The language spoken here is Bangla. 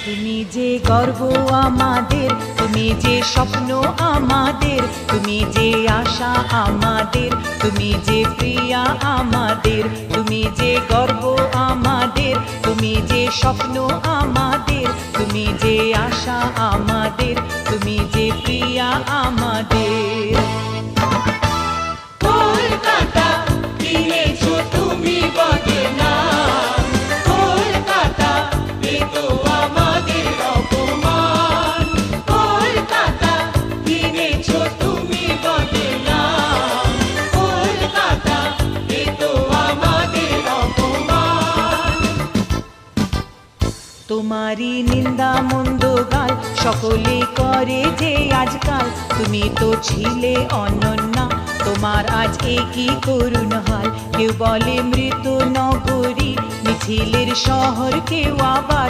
তুমি যে গর্ব আমাদের, তুমি যে স্বপ্ন আমাদের, তুমি যে আশা আমাদের, তুমি যে প্রিয়া আমাদের। তুমি যে গর্ব আমাদের, তুমি যে স্বপ্ন আমাদের, তুমি যে আশা আমাদের, তুমি যে প্রিয়া আমাদের। কলকাতা কিনেছো তুমি বদনাম, কলকাতা এ তো আমাদের অপমান। কলকাতা কিনেছো তুমি বদনাম, কলকাতা এ তো আমাদের অপমান। তোমারই নিন্দা মন্দ গাল সকলে করে যে আজকাল। তুমি তো ছিলে অনন্যা, তোমার আজ কি করুণ হাল। কেউ বলে মৃত নগরী, মিছিলের শহর, কেউ আবার